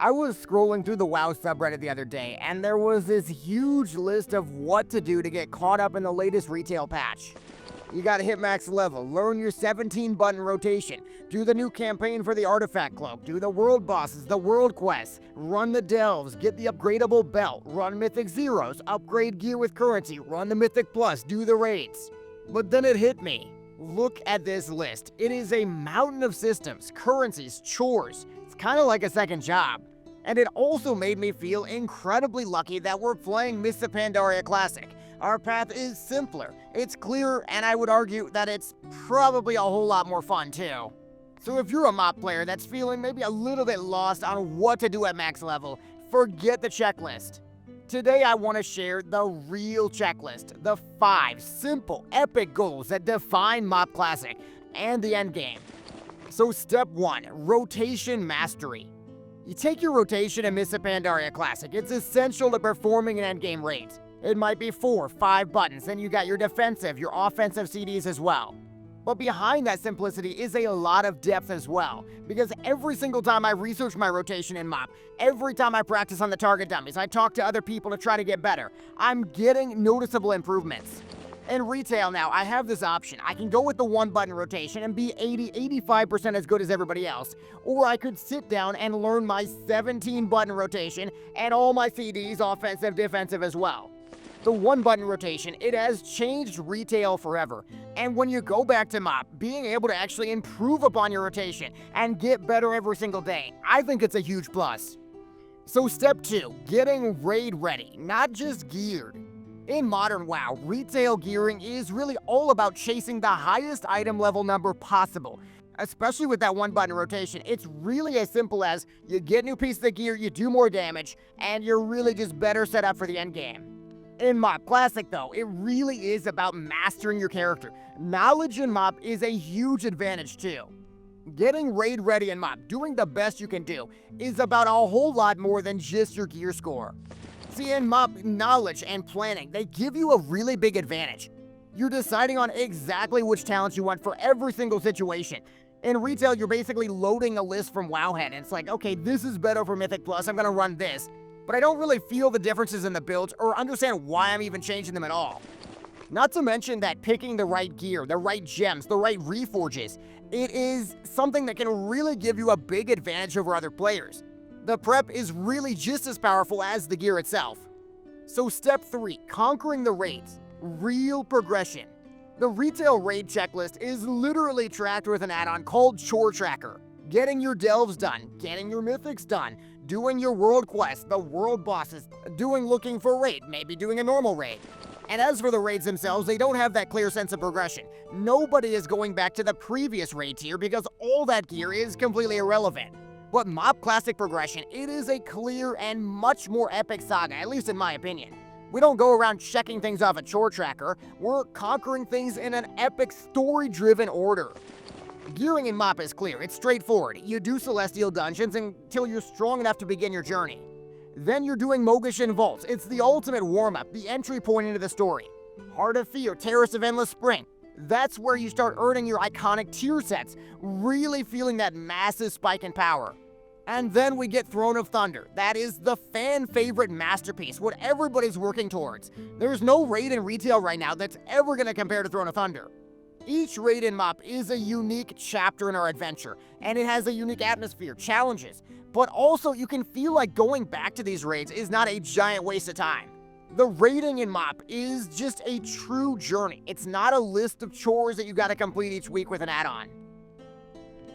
I was scrolling through the WoW subreddit the other day, and there was this huge list of what to do to get caught up in the latest retail patch. You gotta hit max level, learn your 17 button rotation, do the new campaign for the artifact cloak, do the world bosses, the world quests, run the delves, get the upgradable belt, run mythic zeros, upgrade gear with currency, run the mythic plus, do the raids. But then it hit me. Look at this list. It is a mountain of systems, currencies, chores. It's kind of like a second job. And it also made me feel incredibly lucky that we're playing Mists of Pandaria Classic. Our path is simpler, it's clearer, and I would argue that it's probably a whole lot more fun too. So if you're a MoP player that's feeling maybe a little bit lost on what to do at max level, forget the checklist. Today I want to share the real checklist, the 5 simple, epic goals that define MoP Classic and the endgame. So step 1, rotation mastery. You take your rotation in Mists of Pandaria Classic. It's essential to performing an endgame raid. It might be 4, 5 buttons, then you got your defensive, your offensive CDs as well. But behind that simplicity is a lot of depth as well, because every single time I research my rotation in MoP, every time I practice on the target dummies, I talk to other people to try to get better, I'm getting noticeable improvements. In retail now, I have this option. I can go with the 1 button rotation and be 85% as good as everybody else, or I could sit down and learn my 17 button rotation and all my CDs, offensive, defensive as well. The 1 button rotation, it has changed retail forever. And when you go back to MoP, being able to actually improve upon your rotation and get better every single day, I think it's a huge plus. So step 2, getting raid ready, not just geared. In modern WoW, retail gearing is really all about chasing the highest item level number possible. Especially with that 1 button rotation, it's really as simple as you get new pieces of gear, you do more damage, and you're really just better set up for the endgame. In MoP Classic though, it really is about mastering your character. Knowledge in MoP is a huge advantage too. Getting raid ready in MoP, doing the best you can do, is about a whole lot more than just your gear score. See, in MoP, knowledge and planning, they give you a really big advantage. You're deciding on exactly which talents you want for every single situation. In retail, you're basically loading a list from Wowhead, and it's like, okay, this is better for Mythic Plus, I'm gonna run this. But I don't really feel the differences in the builds or understand why I'm even changing them at all. Not to mention that picking the right gear, the right gems, the right reforges, it is something that can really give you a big advantage over other players. The prep is really just as powerful as the gear itself. So step 3, conquering the raids, real progression. The retail raid checklist is literally tracked with an add-on called Chore Tracker. Getting your delves done, getting your mythics done, doing your world quests, the world bosses, looking for raid, maybe doing a normal raid. And as for the raids themselves, they don't have that clear sense of progression. Nobody is going back to the previous raid tier because all that gear is completely irrelevant. But MoP Classic progression, it is a clear and much more epic saga, at least in my opinion. We don't go around checking things off a chore tracker, we're conquering things in an epic story-driven order. Gearing in MoP is clear, it's straightforward. You do Celestial Dungeons until you're strong enough to begin your journey. Then you're doing Mogishan Vaults. It's the ultimate warm-up, the entry point into the story. Heart of Fear, Terrace of Endless Spring. That's where you start earning your iconic tier sets, really feeling that massive spike in power. And then we get Throne of Thunder. That is the fan-favorite masterpiece, what everybody's working towards. There's no raid in retail right now that's ever going to compare to Throne of Thunder. Each raid in MoP is a unique chapter in our adventure, and it has a unique atmosphere, challenges, but also you can feel like going back to these raids is not a giant waste of time. The raiding in MoP is just a true journey. It's not a list of chores that you gotta complete each week with an add-on.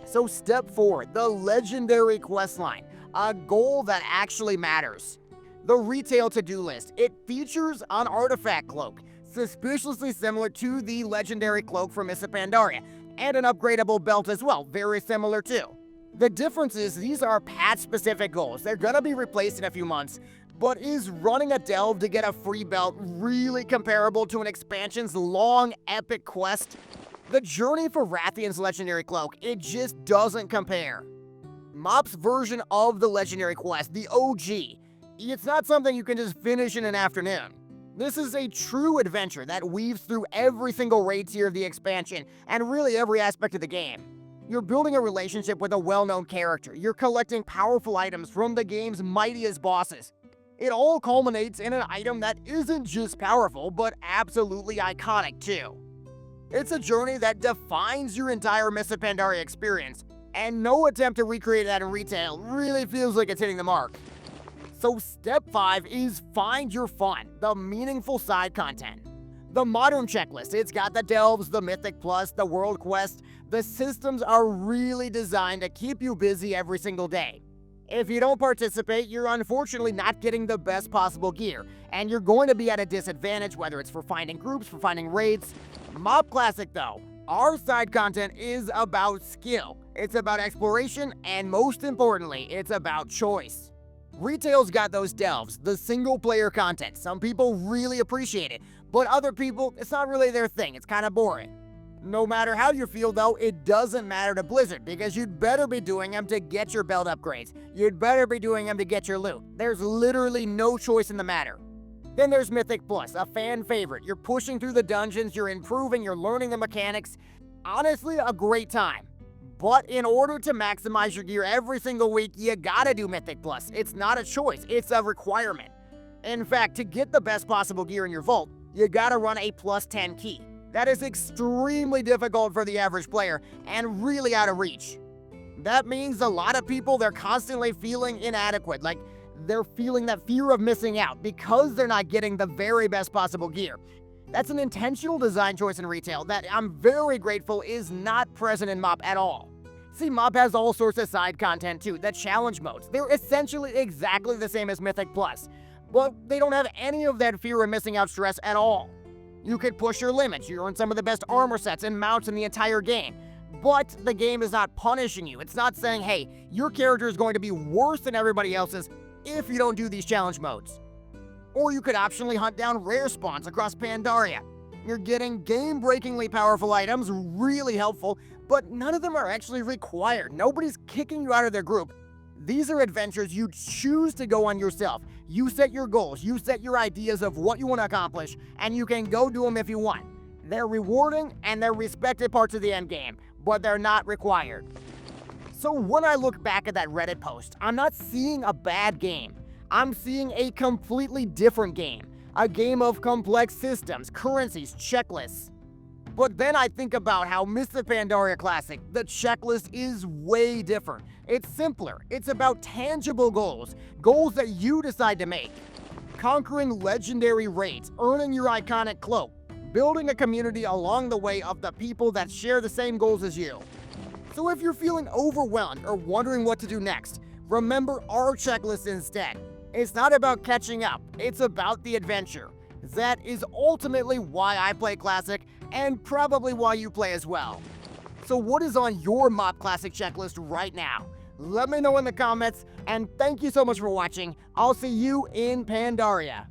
So step 4, the legendary questline, a goal that actually matters. The retail to-do list, it features an artifact cloak, suspiciously similar to the legendary cloak from Mists of Pandaria, and an upgradable belt as well, very similar too. The difference is these are patch-specific goals. They're gonna be replaced in a few months, but is running a delve to get a free belt really comparable to an expansion's long, epic quest? The journey for Rathian's legendary cloak, it just doesn't compare. MoP's version of the legendary quest, the OG, it's not something you can just finish in an afternoon. This is a true adventure that weaves through every single raid tier of the expansion and really every aspect of the game. You're building a relationship with a well-known character. You're collecting powerful items from the game's mightiest bosses. It all culminates in an item that isn't just powerful, but absolutely iconic too. It's a journey that defines your entire Mists of Pandaria experience, and no attempt to recreate that in retail really feels like it's hitting the mark. So step 5 is find your fun, the meaningful side content. The modern checklist, it's got the delves, the mythic plus, the world quest. The systems are really designed to keep you busy every single day. If you don't participate, you're unfortunately not getting the best possible gear, and you're going to be at a disadvantage whether it's for finding groups, for finding raids. MoP Classic though, our side content is about skill, it's about exploration, and most importantly, it's about choice. Retail's got those delves, the single player content. Some people really appreciate it, but other people, it's not really their thing, it's kind of boring. No matter how you feel though, it doesn't matter to Blizzard because you'd better be doing them to get your belt upgrades. You'd better be doing them to get your loot. There's literally no choice in the matter. Then there's Mythic Plus, a fan favorite. You're pushing through the dungeons, you're improving, you're learning the mechanics. Honestly, a great time. But in order to maximize your gear every single week, you gotta do Mythic Plus. It's not a choice, it's a requirement. In fact, to get the best possible gear in your vault, you gotta run a plus 10 key. That is extremely difficult for the average player and really out of reach. That means a lot of people, they're constantly feeling inadequate, like they're feeling that fear of missing out because they're not getting the very best possible gear. That's an intentional design choice in retail that I'm very grateful is not present in MoP at all. See, MoP has all sorts of side content too, the challenge modes. They're essentially exactly the same as Mythic Plus, but they don't have any of that fear of missing out stress at all. You could push your limits, you earn some of the best armor sets and mounts in the entire game. But the game is not punishing you. It's not saying, hey, your character is going to be worse than everybody else's if you don't do these challenge modes. Or you could optionally hunt down rare spawns across Pandaria. You're getting game-breakingly powerful items, really helpful, but none of them are actually required. Nobody's kicking you out of their group. These are adventures you choose to go on yourself. You set your goals, you set your ideas of what you want to accomplish, and you can go do them if you want. They're rewarding and they're respected parts of the endgame, but they're not required. So when I look back at that Reddit post, I'm not seeing a bad game. I'm seeing a completely different game. A game of complex systems, currencies, checklists. But then I think about how Mists of Pandaria Classic, the checklist is way different. It's simpler. It's about tangible goals, goals that you decide to make. Conquering legendary raids, earning your iconic cloak, building a community along the way of the people that share the same goals as you. So if you're feeling overwhelmed or wondering what to do next, remember our checklist instead. It's not about catching up, it's about the adventure. That is ultimately why I play Classic, and probably why you play as well. So what is on your MoP Classic checklist right now? Let me know in the comments, and thank you so much for watching. I'll see you in Pandaria.